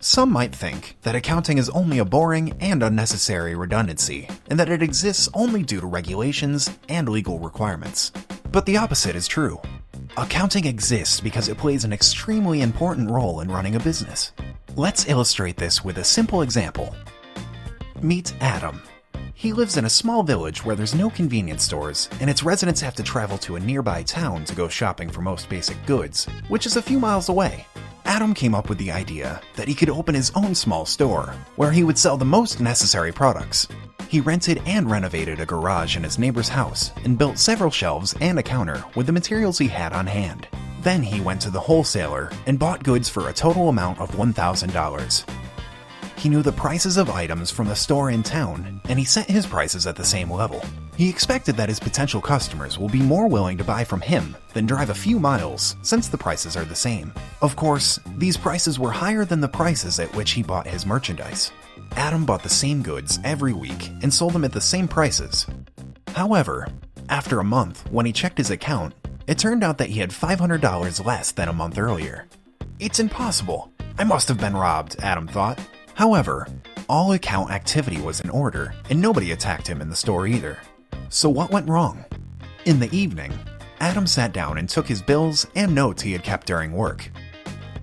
Some might think that accounting is only a boring and unnecessary redundancy, and that it exists only due to regulations and legal requirements. But the opposite is true. Accounting exists because it plays an extremely important role in running a business. Let's illustrate this with a simple example. Meet Adam. He lives in a small village where there's no convenience stores, and its residents have to travel to a nearby town to go shopping for most basic goods, which is a few miles away. Adam came up with the idea that he could open his own small store, where he would sell the most necessary products. He rented and renovated a garage in his neighbor's house and built several shelves and a counter with the materials he had on hand. Then he went to the wholesaler and bought goods for a total amount of $1,000. He knew the prices of items from the store in town, and he set his prices at the same level. He expected that his potential customers will be more willing to buy from him than drive a few miles, since the prices are the same. Of course, these prices were higher than the prices at which he bought his merchandise. Adam bought the same goods every week and sold them at the same prices. However, after a month, when he checked his account, it turned out that he had $500 less than a month earlier. It's impossible. I must have been robbed, Adam thought. However, all account activity was in order, and nobody attacked him in the store either. So what went wrong? In the evening, Adam sat down and took his bills and notes he had kept during work.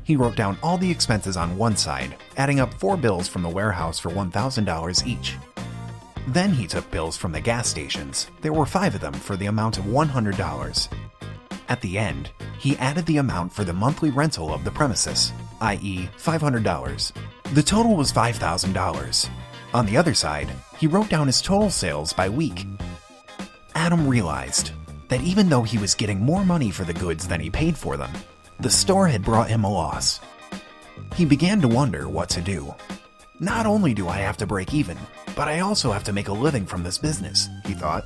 He wrote down all the expenses on one side, adding up 4 bills from the warehouse for $1,000 each. Then he took bills from the gas stations. There were 5 of them for the amount of $100. At the end, he added the amount for the monthly rental of the premises, i.e. $500. The total was $5,000. On the other side, he wrote down his total sales by week. Adam realized that even though he was getting more money for the goods than he paid for them, the store had brought him a loss. He began to wonder what to do. Not only do I have to break even, but I also have to make a living from this business, he thought.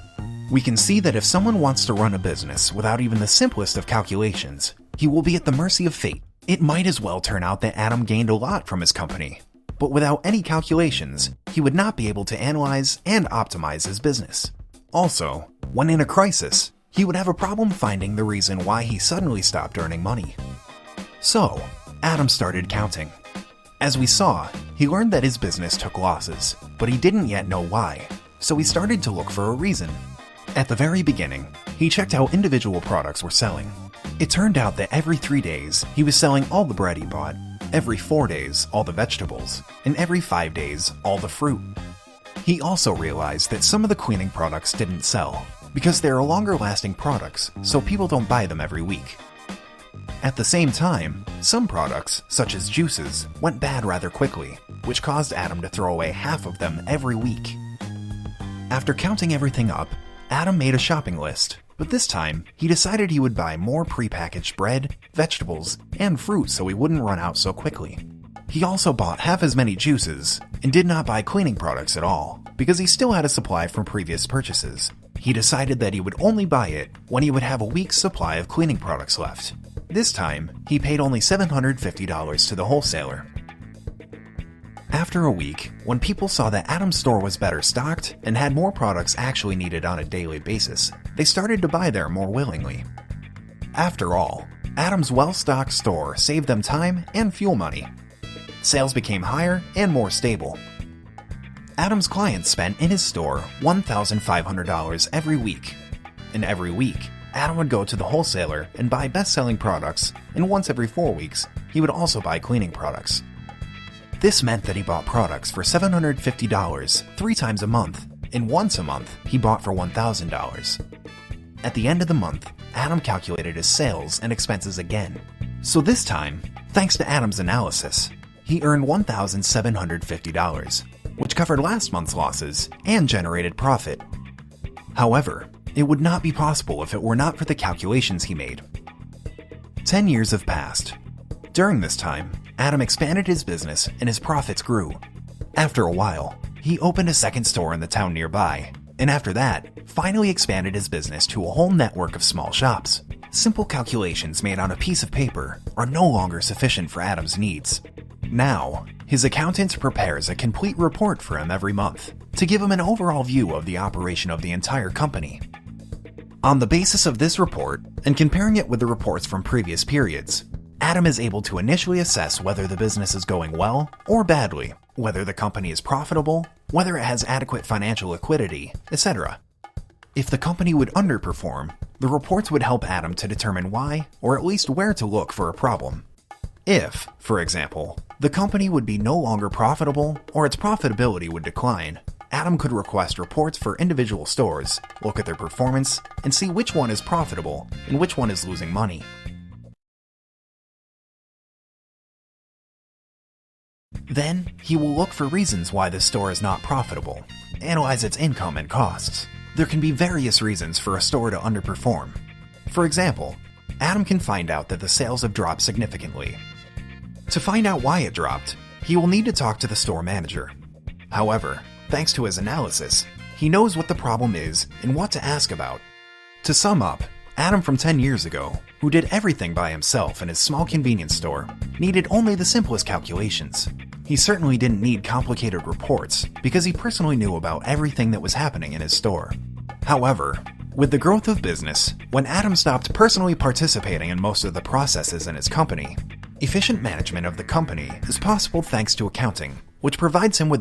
We can see that if someone wants to run a business without even the simplest of calculations, he will be at the mercy of fate. It might as well turn out that Adam gained a lot from his company, but without any calculations, he would not be able to analyze and optimize his business. Also, when in a crisis, he would have a problem finding the reason why he suddenly stopped earning money. So, Adam started counting. As we saw, he learned that his business took losses, but he didn't yet know why, so he started to look for a reason. At the very beginning, he checked how individual products were selling. It turned out that every 3 days, he was selling all the bread he bought, every 4 days, all the vegetables, and every 5 days, all the fruit. He also realized that some of the cleaning products didn't sell, because they are longer-lasting products, so people don't buy them every week. At the same time, some products, such as juices, went bad rather quickly, which caused Adam to throw away half of them every week. After counting everything up, Adam made a shopping list, but this time, he decided he would buy more prepackaged bread, vegetables, and fruit so he wouldn't run out so quickly. He also bought half as many juices, and did not buy cleaning products at all, because he still had a supply from previous purchases. He decided that he would only buy it when he would have a week's supply of cleaning products left. This time, he paid only $750 to the wholesaler. After a week, when people saw that Adam's store was better stocked and had more products actually needed on a daily basis, they started to buy there more willingly. After all, Adam's well-stocked store saved them time and fuel money. Sales became higher and more stable. Adam's clients spent in his store $1,500 every week. And every week, Adam would go to the wholesaler and buy best-selling products, and once every 4 weeks, he would also buy cleaning products. This meant that he bought products for $750 3 times a month, and once a month he bought for $1,000. At the end of the month, Adam calculated his sales and expenses again. So this time, thanks to Adam's analysis, he earned $1,750, which covered last month's losses and generated profit. However, it would not be possible if it were not for the calculations he made. 10 years have passed. During this time, Adam expanded his business and his profits grew. After a while, he opened a second store in the town nearby, and after that, finally expanded his business to a whole network of small shops. Simple calculations made on a piece of paper are no longer sufficient for Adam's needs. Now, his accountant prepares a complete report for him every month to give him an overall view of the operation of the entire company. On the basis of this report, and comparing it with the reports from previous periods, Adam is able to initially assess whether the business is going well or badly, whether the company is profitable, whether it has adequate financial liquidity, etc. If the company would underperform, the reports would help Adam to determine why, or at least where to look for a problem. If, for example, the company would be no longer profitable or its profitability would decline, Adam could request reports for individual stores, look at their performance, and see which one is profitable and which one is losing money. Then, he will look for reasons why this store is not profitable, analyze its income and costs. There can be various reasons for a store to underperform. For example, Adam can find out that the sales have dropped significantly. To find out why it dropped, he will need to talk to the store manager. However, thanks to his analysis, he knows what the problem is and what to ask about. To sum up, Adam from 10 years ago, who did everything by himself in his small convenience store, needed only the simplest calculations. He certainly didn't need complicated reports because he personally knew about everything that was happening in his store. However, with the growth of business, when Adam stopped personally participating in most of the processes in his company, efficient management of the company is possible thanks to accounting, which provides him with